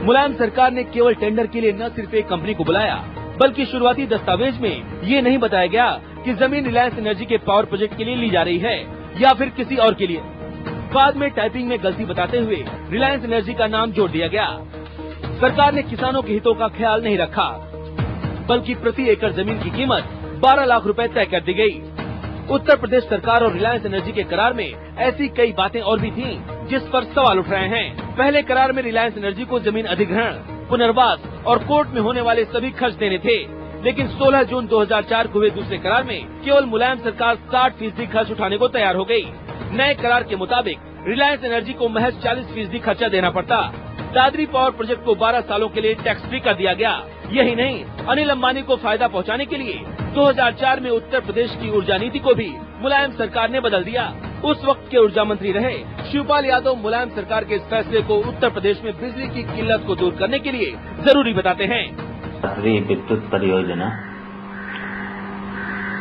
मुलायम सरकार ने केवल टेंडर के लिए न सिर्फ एक कंपनी को बुलाया, बल्कि शुरुआती दस्तावेज में ये नहीं बताया गया कि जमीन रिलायंस एनर्जी के पावर प्रोजेक्ट के लिए ली जा रही है या फिर किसी और के लिए। बाद में टाइपिंग में गलती बताते हुए रिलायंस एनर्जी का नाम जोड़ दिया गया। सरकार ने किसानों के हितों का ख्याल नहीं रखा, बल्कि प्रति एकड़ जमीन की कीमत 12 लाख रुपए तय कर दी गई। उत्तर प्रदेश सरकार और रिलायंस एनर्जी के करार में ऐसी कई बातें और भी थीं, जिस पर सवाल उठ रहे हैं। पहले करार में रिलायंस एनर्जी को जमीन अधिग्रहण, पुनर्वास और कोर्ट में होने वाले सभी खर्च देने थे, लेकिन 16 जून 2004 को हुए दूसरे करार में केवल मुलायम सरकार 60% खर्च उठाने को तैयार हो गई। नए करार के मुताबिक रिलायंस एनर्जी को महज 40% खर्चा देना पड़ता। दादरी पावर प्रोजेक्ट को 12 सालों के लिए टैक्स फ्री कर दिया गया। यही नहीं, अनिल अंबानी को फायदा पहुंचाने के लिए 2004 में उत्तर प्रदेश की ऊर्जा नीति को भी मुलायम सरकार ने बदल दिया। उस वक्त के ऊर्जा मंत्री रहे शिवपाल यादव मुलायम सरकार के इस फैसले को उत्तर प्रदेश में बिजली की किल्लत को दूर करने के लिए जरूरी बताते हैं। दादरी विद्युत परियोजना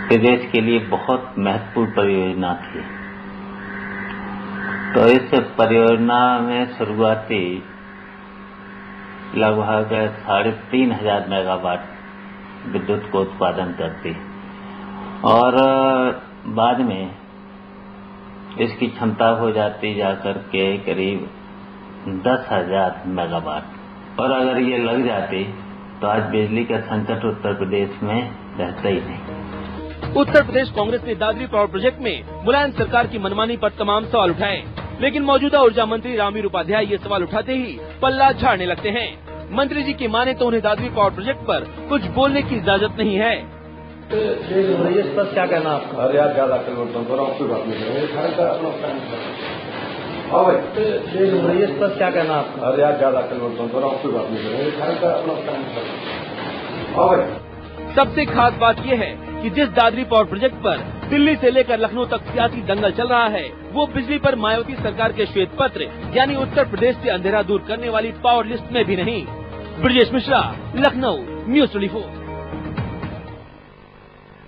प्रदेश के लिए बहुत महत्वपूर्ण परियोजना थी। तो इस परियोजना में शुरुआती लगभग 3,500 मेगावाट विद्युत को उत्पादन करती और बाद में इसकी क्षमता हो जाती जाकर के करीब 10,000 मेगावाट। और अगर ये लग जाती तो आज बिजली का संकट उत्तर प्रदेश में रहता ही नहीं। उत्तर प्रदेश कांग्रेस ने दादरी पावर प्रोजेक्ट में मुलायम सरकार की मनमानी पर तमाम सवाल उठाए, लेकिन मौजूदा ऊर्जा मंत्री रामवीर उपाध्याय ये सवाल उठाते ही पल्ला झाड़ने लगते हैं। मंत्री जी की माने तो उन्हें दादरी पावर प्रोजेक्ट पर कुछ बोलने की इजाजत नहीं है। इस पर क्या कहना आपका? अरे यार ज्यादा इस पर क्या कहना आपका? अरे यार ज्यादा सबसे खास बात यह है कि जिस दादरी पावर प्रोजेक्ट पर दिल्ली से लेकर लखनऊ तक सियासी दंगल चल रहा है, वो बिजली पर मायावती सरकार के श्वेत पत्र यानी उत्तर प्रदेश से अंधेरा दूर करने वाली पावर लिस्ट में भी नहीं। ब्रजेश मिश्रा, लखनऊ, न्यूज़ 24।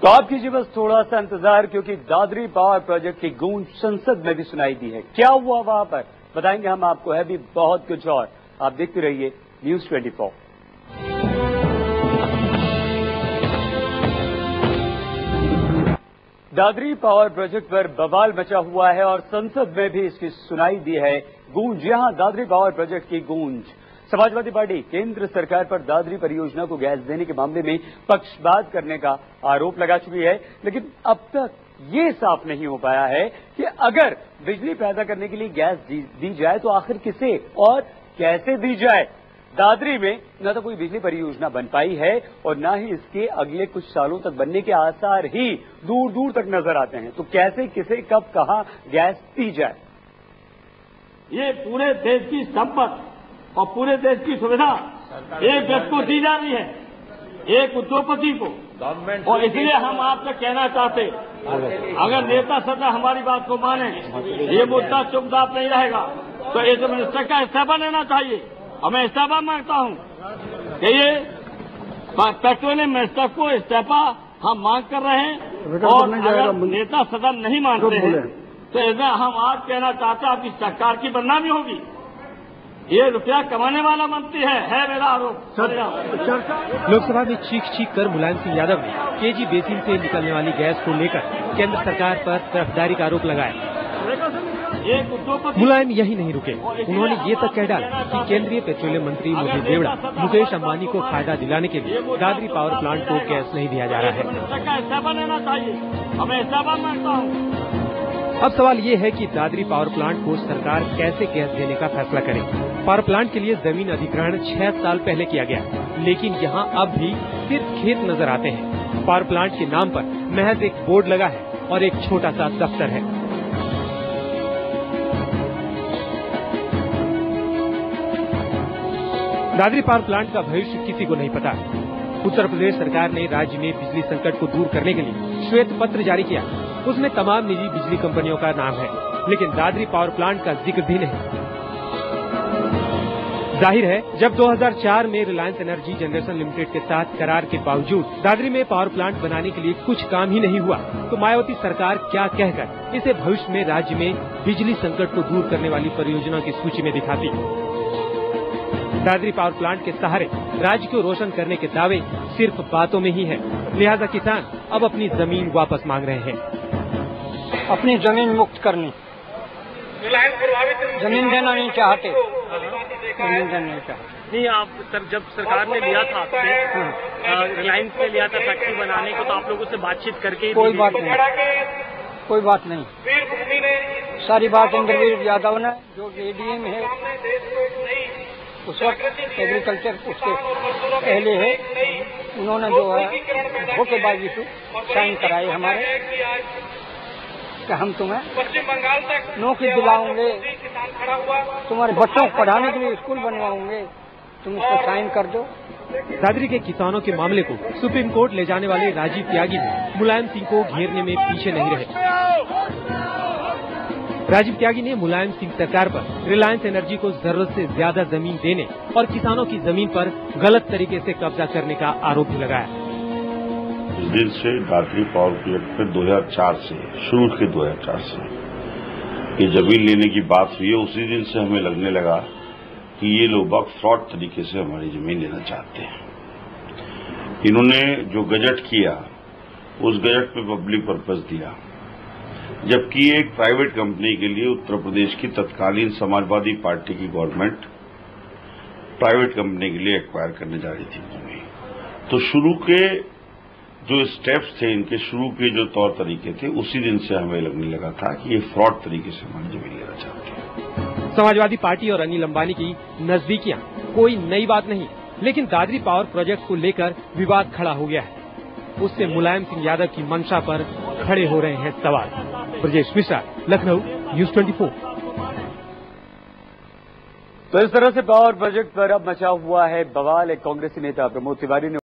तो आप कीजिए बस थोड़ा सा इंतजार, क्योंकि दादरी पावर प्रोजेक्ट की गूंज संसद में भी सुनाई दी है। क्या हुआ वहां पर बताएंगे हम आपको, है भी बहुत कुछ और। आप देखते रहिए न्यूज़ 24। दादरी पावर प्रोजेक्ट पर बवाल मचा हुआ है और संसद में भी इसकी सुनाई दी है गूंज। यहां दादरी पावर प्रोजेक्ट की गूंज। समाजवादी पार्टी केंद्र सरकार पर दादरी परियोजना को गैस देने के मामले में पक्षपात करने का आरोप लगा चुकी है, लेकिन अब तक ये साफ नहीं हो पाया है कि अगर बिजली पैदा करने के लिए गैस दी जाए तो आखिर किसे और कैसे दी जाए। दादरी में न तो कोई बिजली परियोजना बन पाई है और न ही इसके अगले कुछ सालों तक बनने के आसार ही दूर दूर तक नजर आते हैं। तो कैसे, किसे, कब, कहां गैस दी जाए? ये पूरे देश की संपत्ति और पूरे देश की सुविधा एक व्यक्ति को दी जा रही है, एक उद्योगपति को। और इसलिए हम आपसे कहना चाहते, अगर नेता सदा हमारी बात को माने, ये मुद्दा चुपचाप नहीं रहेगा, तो इस मिनिस्टर का इस्तीफा लेना चाहिए। और मैं इस्तीफा मांगता हूं कि ये पेट्रोलियम मिनिस्टर को इस्तीफा हम मांग कर रहे हैं। और अगर नेता सदन नहीं मानते हैं तो इसमें हम आज कहना चाहते हैं आपकी सरकार की बदनामी होगी। ये रुपया कमाने वाला मंत्री है मेरा आरोप। लोकसभा में चीख कर मुलायम सिंह यादव ने केजी बेसिन से निकलने वाली गैस को लेकर केंद्र सरकार पर तरफदारी का आरोप लगाया। मुलायम यही नहीं रुके, उन्होंने ये तक कह डाला कि केंद्रीय पेट्रोलियम मंत्री मुकेश देवड़ा मुकेश अंबानी को फायदा दिलाने के लिए दादरी पावर प्लांट को गैस नहीं दिया जा रहा है। अब सवाल ये है कि दादरी पावर प्लांट को सरकार कैसे गैस देने का फैसला करे। पावर प्लांट के लिए जमीन अधिग्रहण 6 साल पहले किया गया, लेकिन यहाँ अब भी सिर्फ खेत नजर आते हैं। पावर प्लांट के नाम पर महज एक बोर्ड लगा है और एक छोटा सा दफ्तर है। दादरी पावर प्लांट का भविष्य किसी को नहीं पता। उत्तर प्रदेश सरकार ने राज्य में बिजली संकट को दूर करने के लिए श्वेत पत्र जारी किया। उसमें तमाम निजी बिजली कंपनियों का नाम है, लेकिन दादरी पावर प्लांट का जिक्र भी नहीं। जाहिर है जब 2004 में रिलायंस एनर्जी जनरेशन लिमिटेड के साथ करार के बावजूद दादरी में पावर प्लांट बनाने के लिए कुछ काम ही नहीं हुआ, तो मायावती सरकार क्या कहकर इसे भविष्य में राज्य में बिजली संकट को दूर करने वाली परियोजना की सूची में दिखाती। दादरी पावर प्लांट के सहारे राज्य को रोशन करने के दावे सिर्फ बातों में ही है, लिहाजा किसान अब अपनी जमीन वापस मांग रहे हैं। अपनी जमीन मुक्त करनी, जमीन देना नहीं चाहते, जमीन देना नहीं चाहते। नहीं, आप सर जब सरकार ने लिया था आपसे, रिलायंस ने लिया था फैक्ट्री बनाने को, तो आप लोगों से बातचीत करके कोई बात नहीं, सारी बात इंद्रवीर यादव ने, जो एडीएम है उस वक्त एग्रीकल्चर उसके पहले है, उन्होंने जो है धोखेबाजी से साइन कराए हमारे कि हम तुम्हें नौकरी दिलाओगे, तुम्हारे बच्चों को पढ़ाने के लिए स्कूल बनवाओगे, तुम इसको साइन कर दो। दादरी के किसानों के मामले को सुप्रीम कोर्ट ले जाने वाले राजीव त्यागी भी मुलायम सिंह को घेरने में पीछे नहीं रहे। राजीव त्यागी ने मुलायम सिंह सरकार पर रिलायंस एनर्जी को जरूरत से ज्यादा जमीन देने और किसानों की जमीन पर गलत तरीके से कब्जा करने का आरोप भी लगाया। इस दिन से दादरी पावर प्रोजेक्ट में 2004 से शुरू के 2004 से ये जमीन लेने की बात हुई है, उसी दिन से हमें लगने लगा कि ये लोग फ्रॉड तरीके से हमारी जमीन लेना चाहते हैं। इन्होंने जो गजट किया उस गजट पे पब्लिक पर्पस दिया, जबकि एक प्राइवेट कंपनी के लिए उत्तर प्रदेश की तत्कालीन समाजवादी पार्टी की गवर्नमेंट प्राइवेट कंपनी के लिए एक्वायर करने जा रही थी जमीन। तो शुरू के जो स्टेप्स थे, इनके शुरू के जो तौर तरीके थे, उसी दिन से हमें लगने लगा था कि ये फ्रॉड तरीके से हमारी जमीन लेना चाहते हैं। समाजवादी पार्टी और अनिल अंबानी की नजदीकियां कोई नई बात नहीं, लेकिन दादरी पावर प्रोजेक्ट को लेकर विवाद खड़ा हो गया है। उससे मुलायम सिंह यादव की मंशा पर खड़े हो रहे हैं सवाल। ब्रजेश मिश्रा, लखनऊ, न्यूज़ 24। तो इस तरह से पावर प्रोजेक्ट पर अब मचा हुआ है बवाल। एक कांग्रेसी नेता प्रमोद तिवारी ने